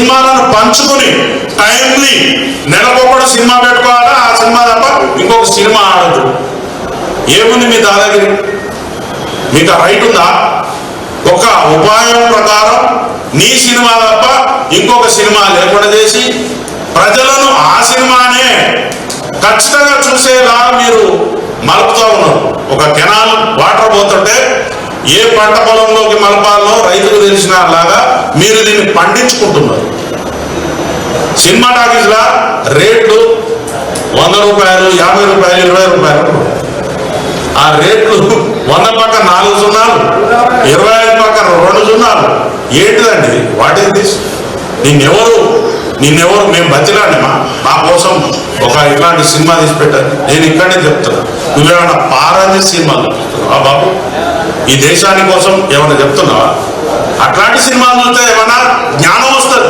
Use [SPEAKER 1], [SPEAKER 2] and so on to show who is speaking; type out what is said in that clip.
[SPEAKER 1] సినిమాలను పంచుకొని timely నెలకొకటి cinema పెట్టుకోవాలా, ఆ సినిమా తప్ప ఇంకొక సినిమా ఆడదు. ఏముంది మీ దాదాగిరి? మీకు ఆ రైట్ ఉందా? ఒక ఉపాయం ప్రకారం నీ సినిమా తప్ప ఇంకొక సినిమా లేకుండా చేసి ప్రజలను ఆ సినిమానే ఖచ్చితంగా చూసేలా మీరు మలుపుతూ ఉన్నారు. ఒక కెనాల్ వాటర్ పోతుంటే ఏ పంట పొలంలోకి మలపాలో రైతుకు తెలిసిన లాగా మీరు దీన్ని పండించుకుంటున్నారు. సినిమా టాకీస్లా రేట్లు 100 రూపాయలు, 50 రూపాయలు, 20 రూపాయలు. ఆ రేట్లు 100 పక్కన 4 సున్నాలు, 25 పక్కన 2 సున్నాలు. ఏంటిదండి? What is this? నిన్నెవరు మేము బతిలాండి మా కోసం ఒక ఇలాంటి సినిమా తీసి పెట్టారు. నేను ఇక్కడే చెప్తున్నా, నువ్వేమన్నా పారాజీ సినిమాలు చూపిస్తున్నావా బాబు? ఈ దేశాని కోసం ఏమన్నా చెప్తున్నావా? అట్లాంటి సినిమాలు చూస్తే ఏమన్నా జ్ఞానం వస్తుంది.